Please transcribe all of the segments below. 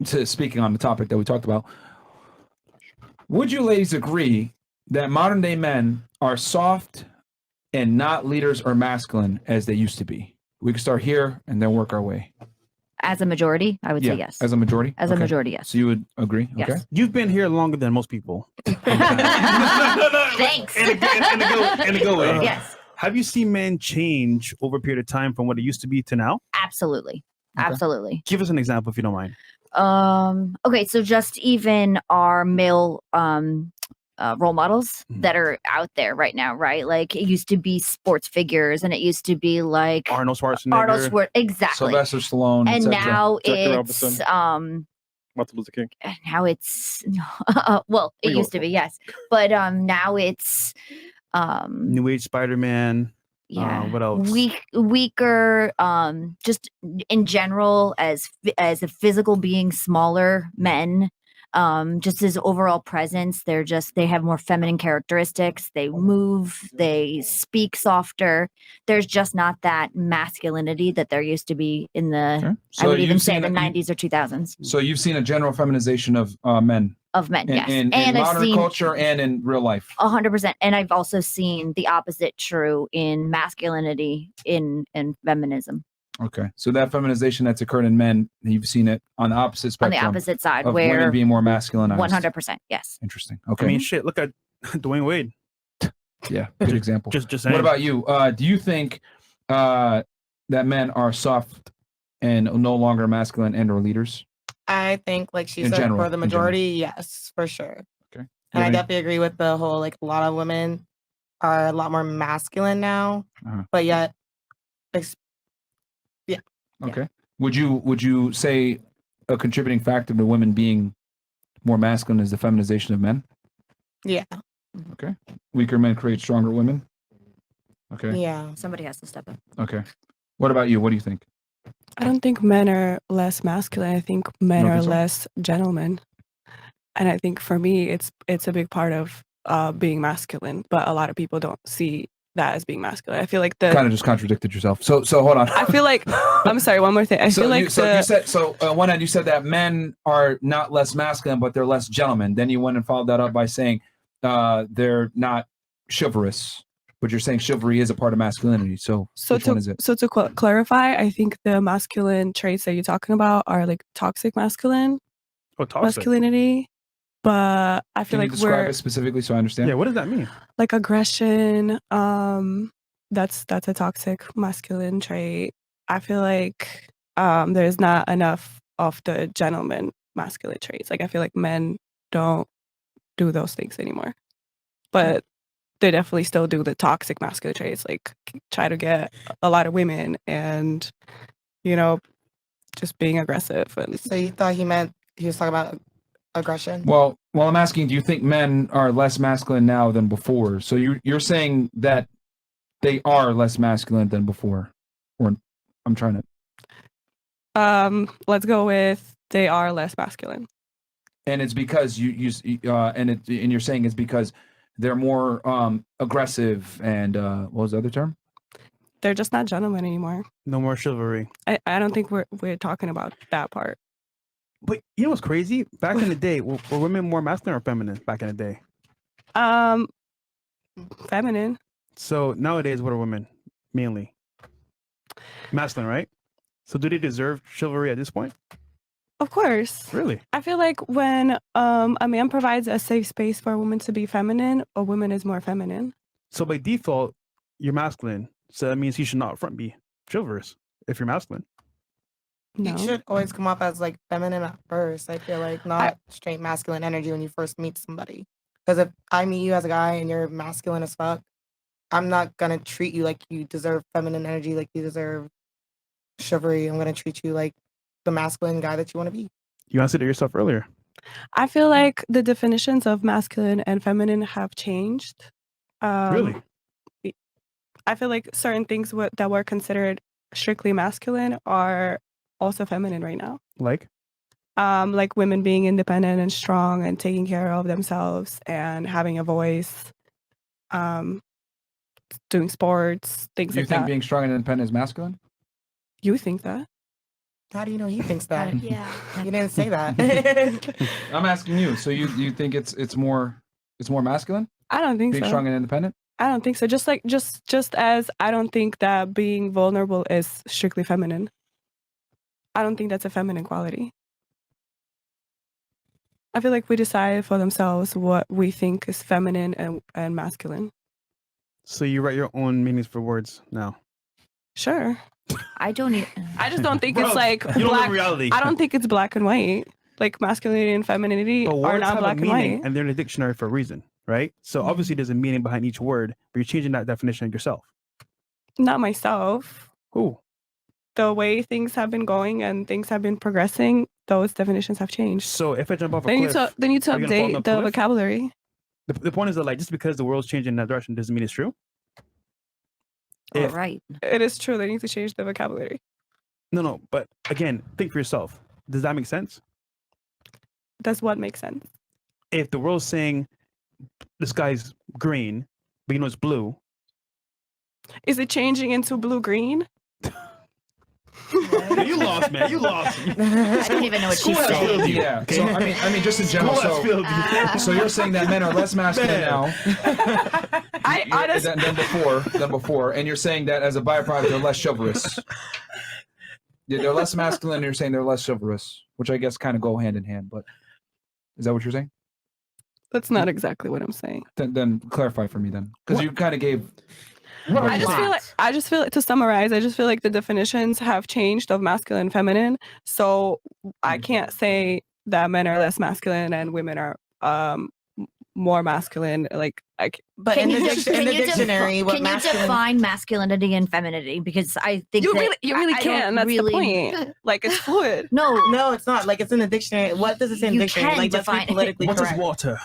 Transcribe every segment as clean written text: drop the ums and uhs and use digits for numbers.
speaking on the topic that we talked about, would you ladies agree that modern day men are soft and not leaders or masculine as they used to be? We can start here and then work our way. As a majority, I would say yes. As a majority? As a majority, yes. So you would agree? Yes. Okay. You've been here longer than most people. Thanks. In a good way. Yes. Have you seen men change over a period of time from what it used to be to now? Absolutely. Okay. Absolutely. Give us an example if you don't mind. Okay, so just even our male role models that are out there right now, right? Like it used to be sports figures, and it used to be like Arnold Schwarzenegger. Exactly. Sylvester Stallone. And now Jackie it's Robinson. Martin Luther King. now it's well, it used to be, yes, but now it's New Age Spider-Man. yeah, what else? weaker, just in general as a physical being, smaller men, just his overall presence. They have more feminine characteristics. They move, they speak softer. There's just not that masculinity that there used to be in the, Okay. So I would even you've say seen the it- 90s or 2000s So you've seen a general feminization of men yes. in And I've modern seen culture and in real life. 100%. And I've also seen the opposite true in masculinity in feminism. Okay. So that feminization that's occurred in men, you've seen it on the opposite On spectrum. the opposite side, of where women being more masculinized. 100%, yes. Interesting. Okay. I mean, shit. Look at Dwayne Wade. Yeah, good example. Just saying. What about you? Do you think that men are soft and no longer masculine and or leaders? I think, like she In said, general, for the in majority, yes, for sure. Okay. And I Yeah. definitely agree with the whole, like, a lot of women are a lot more masculine now, Uh-huh. but yet, Okay. Would you say a contributing factor to women being more masculine is the feminization of men? yeah, Okay. Weaker men create stronger women. Okay. yeah. Somebody has to step up. Okay. What about you? What do you think? I don't think men are less masculine. I think men You don't are think so? less gentlemen. And I think for me, it's a big part of being masculine. But a lot of people don't see that as being masculine. I feel like Kind of just contradicted yourself. So hold on. I feel like I'm sorry. One more thing. I feel like you said on one hand you said that men are not less masculine, but they're less gentlemen. Then you went and followed that up by saying they're not chivalrous, but you're saying chivalry is a part of masculinity. So which one is it? So to clarify, I think the masculine traits that you're talking about are like toxic masculinity. But I feel Can you like describe we're it specifically so I understand? Yeah, what does that mean? like aggression. That's a toxic masculine trait. I feel like there's not enough of the gentleman masculine traits. Like I feel like men don't do those things anymore, but they definitely still do the toxic masculine traits, like try to get a lot of women and just being aggressive. And So you thought he was talking about aggression? Well, I'm asking, do you think men are less masculine now than before? So you're saying that they are less masculine than before, or I'm trying to. Let's go with they are less masculine. And it's because and you're saying it's because they're more aggressive and what was the other term? They're just not gentlemen anymore. No more chivalry. I don't think we're talking about that part. But you know what's crazy? Back in the day, were women more masculine or feminine back in the day? Feminine. So nowadays, what are women mainly? Masculine, right? So do they deserve chivalry at this point? Of course. Really? I feel like when a man provides a safe space for a woman to be feminine, a woman is more feminine. So by default, you're masculine. So that means you should not front be chivalrous if you're masculine. No. You should always come up as like feminine at first. I feel like not straight masculine energy when you first meet somebody. Because if I meet you as a guy and you're masculine as fuck, I'm not gonna treat you like you deserve feminine energy, like you deserve chivalry. I'm gonna treat you like the masculine guy that you want to be. You answered it yourself earlier. I feel like the definitions of masculine and feminine have changed. Really? I feel like certain things that were considered strictly masculine are also feminine right now. Like women being independent and strong and taking care of themselves and having a voice, doing sports, things Do you like think that. being strong and independent is masculine? You think that? How do you know he thinks that? Yeah. You didn't say that. I'm asking you. So you think it's more masculine, I don't think being so. strong and independent? I don't think so. Just as I don't think that being vulnerable is strictly feminine. I don't think that's a feminine quality. I feel like we decide for themselves what we think is feminine and masculine. So you write your own meanings for words now. Sure. I don't even. I just don't think Bro, it's like you don't live black. reality. I don't think it's black and white. Like masculinity and femininity But are words not have black a and meaning, white. and they're in a dictionary for a reason, right? So obviously there's a meaning behind each word, but you're changing that definition yourself. Not myself. Who? The way things have been going and things have been progressing, those definitions have changed. So if I jump off a They need cliff, to they need to are you gonna fall in update a the cliff? vocabulary. the point is that like just because the world's changing in that direction doesn't mean it's true. All If- right. It is true. They need to change the vocabulary. No, but again, think for yourself. Does that make sense? Does what make sense? If the world's saying the sky's green, but you know it's blue, Is it changing into blue green? you lost, man. You lost. I don't even know what she's School has saying. failed you. Yeah. So I mean, just in general. School has So, failed you. so you're saying that men are less masculine Man. now I honestly, than before, and you're saying that as a byproduct they're less chivalrous. Yeah, they're less masculine. And you're saying they're less chivalrous, which I guess kind of go hand in hand. But is that what you're saying? that's not exactly what I'm saying. Then clarify for me then, because you kind of gave. I just feel like to summarize, I just feel like the definitions have changed of masculine and feminine. So I can't say that men are less masculine and women are more masculine. Like But in the dictionary, what can you masculine? define masculinity and femininity? Because I think you that really I can. don't That's really, the point. Like it's fluid. No, No, it's not. Like it's in the dictionary. What does it say in the You dictionary? can Like let's be define it. politically What is correct. water?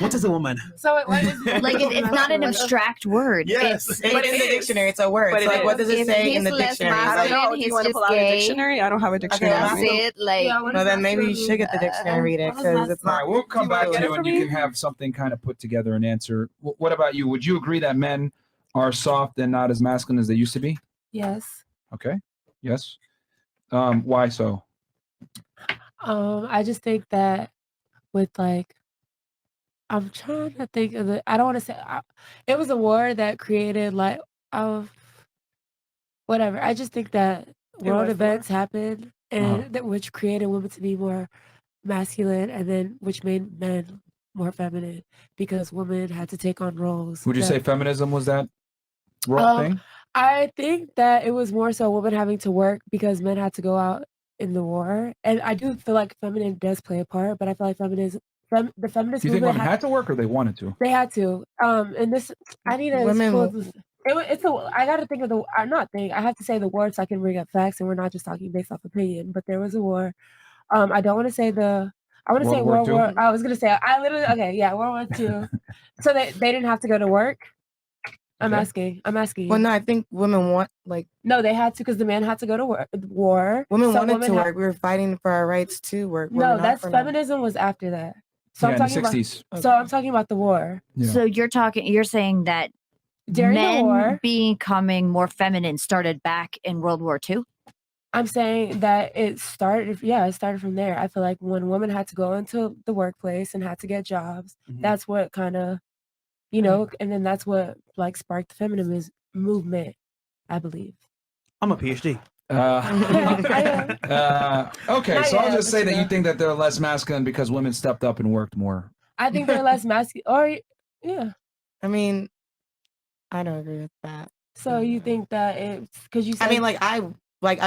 What is a woman? So what is like it's not an abstract word. Yes. It's, But in the dictionary, it's a word. But So it like, is. what does it If say in he's the less dictionary? I don't masculine, know. Do he's you want to just pull out a gay. dictionary? I don't have a dictionary. well, on me. Say it like Well, then maybe you should get the dictionary and read it because it's All not. right, we'll come you back wanna to get you it and for you me? can have something kind of put together and answer. What about you? Would you agree that men are soft and not as masculine as they used to be? yes. Okay. Yes. Why so? I just think that with like, I'm trying to think of the. I don't want to say it was a war that created like whatever. I just think that world was the war. events happened and that which created women to be more masculine, and then which made men more feminine because women had to take on roles. Would you that- say feminism was that role thing? I think that it was more so women having to work because men had to go out in the war, and I do feel like feminine does play a part, but I feel like the feminist Do you think movement women had to work or they wanted to? they had to. And this I need to Women- pull this. It's a. I got to think of the. I'm not think. I have to say the word so I can bring up facts, and we're not just talking based off opinion. But there was a war. I don't want to say the. I want to say World War World War. I was gonna say. I literally. Okay, yeah, World War II. So they didn't have to go to work. I'm Okay. asking. I'm asking. Well, you. no, I think women want like No, they had to because the man had to go to war. women So wanted to had- work. We were fighting for our rights to work. Were we No, not? that's Or no? feminism was after that. So Yeah, I'm in the talking about. 60s. So I'm talking about the war. Yeah. So you're saying that During men the war, becoming more feminine started back in World War II? I'm saying that it started. Yeah, it started from there. I feel like when women had to go into the workplace and had to get jobs, Mhm. that's what kind of, and then that's what like sparked the feminism movement. I believe. I'm a PhD. Okay, Not so I'll yet, just but say you that you know. think that they're less masculine because women stepped up and worked more. I think they're less masculine. Or yeah. I mean, I don't agree with that. So you think that it's because you said I mean, I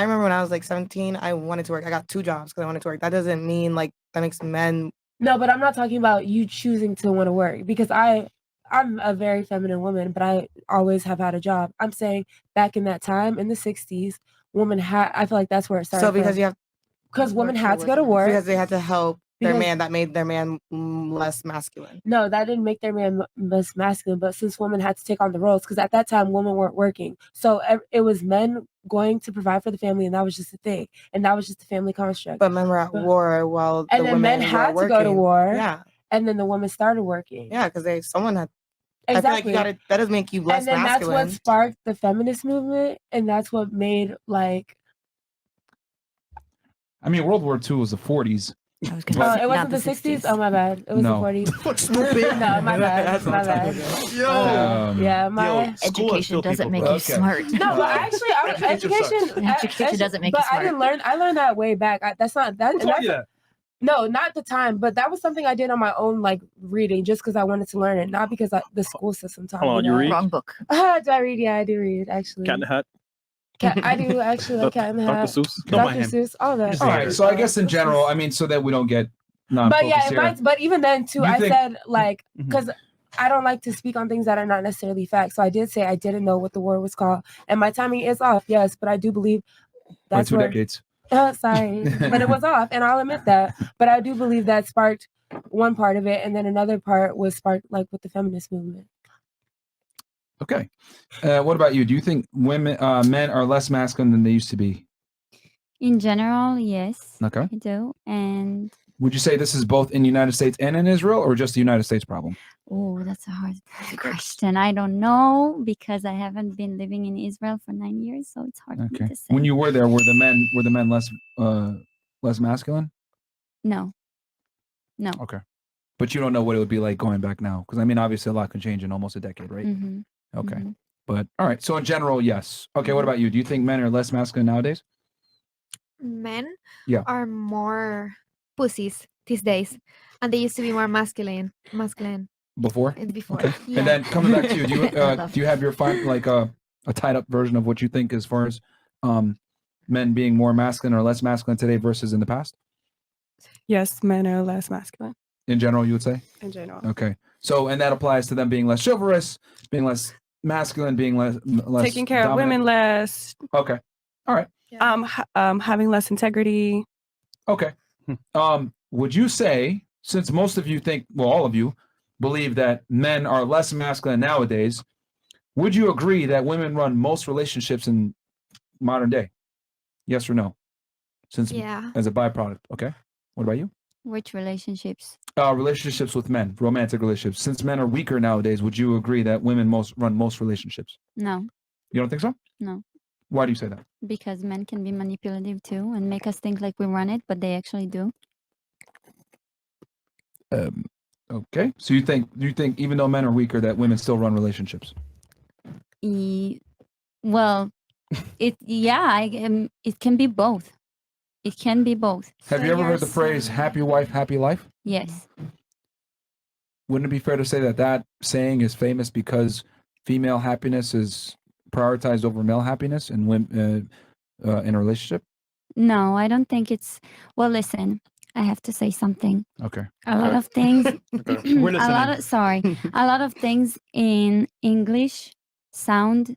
remember when I was like 17, I wanted to work. I got 2 jobs because I wanted to work. That doesn't mean like that makes men. No, but I'm not talking about you choosing to want to work because I'm a very feminine woman, but I always have had a job. I'm saying back in that time in the 60s, women had. I feel like that's where it started. So because you have because women had to go to work because they had to help their Because- man, that made their man less masculine. No, that didn't make their man less masculine. But since women had to take on the roles, because at that time women weren't working, so it was men going to provide for the family, and that was just a thing, and that was just a family construct. But men were at war while and the then women men were had to working. go to war, Yeah, and then the women started working. yeah, because someone had. I exactly. feel like you gotta. That doesn't make you less and then masculine. that's what sparked the feminist movement, and that's what made like I mean, World War II was the 40s. I was gonna say, It not wasn't the 60s? Oh, my bad. It was No. the 40s. Fuck, stupid. No, my bad. That's My what I'm bad. talking Yo. Yeah, my Yo, school us education still doesn't people, make bro. you Okay. smart. No, but actually, Education Education doesn't make you but smart. I learned that way back. That's not that. Who and taught you that's- that? No, not the time, but that was something I did on my own, like reading, just because I wanted to learn it, not because the school system taught Hold me on, you that. read? Wrong book. Do I read? Yeah, I do read actually. Cat in the Hat. I do actually like Cat in the Dr. Hat. Seuss. Don't mind Dr. him. Seuss, all that. Just All a right. hater. So I guess in general, I mean, so that we don't get But yeah, non-focused it here. might, but even then too, You I think- said like Mhm. because I don't like to speak on things that are not necessarily facts. So I did say I didn't know what the word was called, and my timing is off. Yes, but I do believe By that's 2 where. decades. Sorry, but it was off, and I'll admit that. But I do believe that sparked one part of it, and then another part was sparked like with the feminist movement. Okay. What about you? Do you think men are less masculine than they used to be? In general, yes, Okay. I do. And Would you say this is both in the United States and in Israel, or just the United States problem? oh, that's a hard question. I don't know because I haven't been living in Israel for 9 years, so it's hard for Okay. me to say. When you were there, were the men less masculine? No. No. Okay. But you don't know what it would be like going back now, because I mean, obviously, a lot can change in almost a decade, right? Mm-hmm. Okay. Mhm. But all right. So in general, yes. Okay. What about you? Do you think men are less masculine nowadays? Men Yeah. are more pussies these days, and they used to be more masculine Before? before. Okay. Yeah. And then coming back to you, do you love do you have your like a tied up version of what you think as far as men being more masculine or less masculine today versus in the past? Yes, men are less masculine In general, you would say? in general. Okay. So and that applies to them being less chivalrous, being less masculine, being less Taking care of dominant? women less, Okay. All right. having less integrity. Okay. Would you say, since most of you think, well, all of you believe that men are less masculine nowadays, would you agree that women run most relationships in modern day? Yes or no? Since Yeah. as a byproduct. Okay. What about you? Which relationships? Relationships with men, romantic relationships. Since men are weaker nowadays, would you agree that women run most relationships? No, You don't think so? no. Why do you say that? Because men can be manipulative too and make us think like we run it, but they actually do. Okay. So you think even though men are weaker, that women still run relationships? Well, it can be both. It can be both. Have you ever heard the phrase "happy wife, happy life"? Yes. Wouldn't it be fair to say that that saying is famous because female happiness is prioritized over male happiness in in a relationship? No, I don't think it's. Well, listen, I have to say something. Okay. A lot of things. We're listening. Sorry. A lot of things in English sound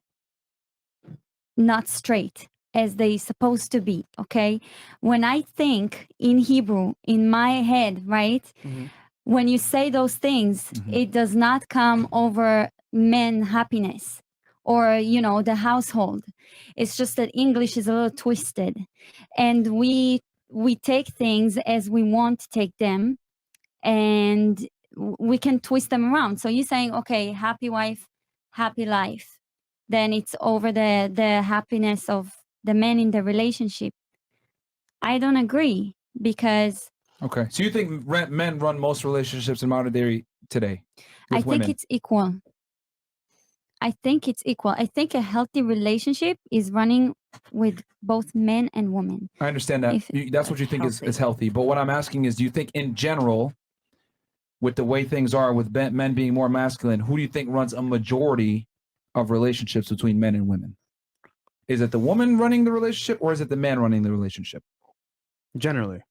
not straight as they supposed to be. Okay. When I think in Hebrew, in my head, right? Mhm. When you say those things, Mhm. it does not come over men happiness or, the household. It's just that English is a little twisted, and we take things as we want to take them, and we can twist them around. So you're saying, okay, happy wife, happy life. Then it's over the happiness of the men in the relationship. I don't agree because Okay. So you think men run most relationships in modern day today? I With think women? it's equal. I think it's equal. I think a healthy relationship is running with both men and women. I understand that. If- That's what you think healthy. is healthy. But what I'm asking is, do you think in general, with the way things are, with men being more masculine, who do you think runs a majority of relationships between men and women? Is it the woman running the relationship, or is it the man running the relationship? Generally.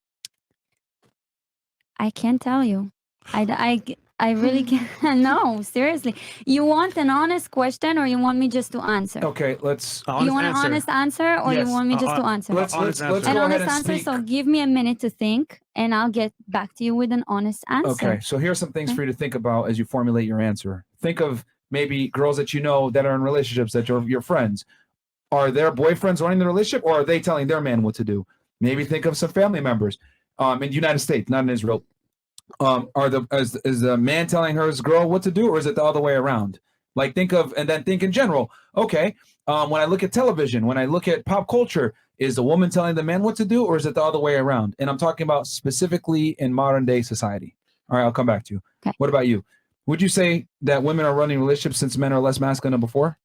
I can't tell you. I really can't. No, seriously. You want an honest question, or you want me just to answer? Okay, let's You want an honest answer, or Yes, you want me just to answer? let's honest let's answer. go An ahead honest and answer. speak. So give me a minute to think, and I'll get back to you with an honest answer. Okay, so here's some things Okay. for you to think about as you formulate your answer. Think of maybe girls that you know that are in relationships that are your friends. Are their boyfriends running the relationship, or are they telling their man what to do? Maybe think of some family members in the United States, not in Israel. Is the man telling his girl what to do, or is it the other way around? Like think in general. Okay, when I look at television, when I look at pop culture, is the woman telling the man what to do, or is it the other way around? And I'm talking about specifically in modern day society. All right, I'll come back to you. Okay. What about you? Would you say that women are running relationships since men are less masculine than before?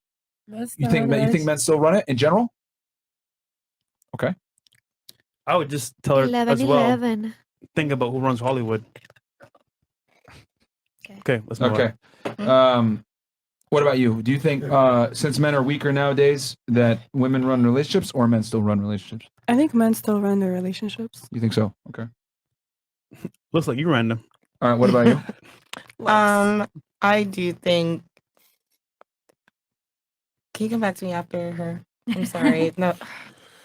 You think men still run it in general? Okay. I would just tell her 11, as well. 11. Think about who runs Hollywood. Okay, let's move Okay. on. What about you? Do you think since men are weaker nowadays that women run relationships or men still run relationships? I think men still run their relationships. You think so? Okay. Looks like you random. All right. What about you? I do think. Can you come back to me after her? I'm sorry. No,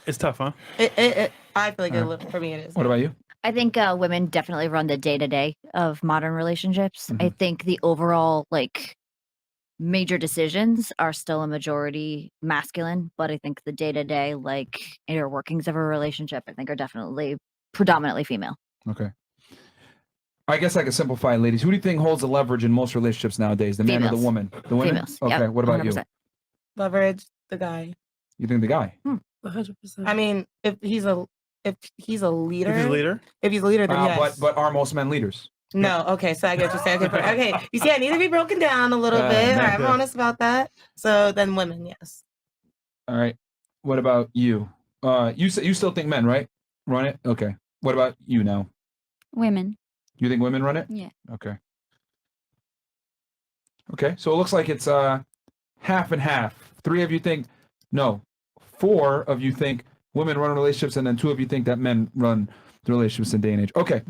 It's tough, huh? I feel like for me it is. What about you? I think women definitely run the day to day of modern relationships. I Mhm. think the overall major decisions are still a majority masculine, but I think the day to day inner workings of a relationship, I think, are definitely predominantly female. Okay. I guess I can simplify it, ladies. Who do you think holds the leverage in most relationships nowadays? The man or the Females. woman? The women? Females. Okay. Yep, What about 100%. you? Leverage the guy. You think the guy? 100%. I mean, if he's a leader, If he's a leader, then yes. But are most men leaders? No, okay, so I get what you're saying. Okay, you see, I need to be broken down a little bit. I'm honest about that. So then women, yes. All right. What about you? You still think men, right? Run it? Okay. What about you now? Women. You think women run it? Yeah. Okay. Okay. So it looks like it's half and half. 3 of you think no. 4 of you think women run relationships, and then 2 of you think that men run the relationships in day and age. Okay.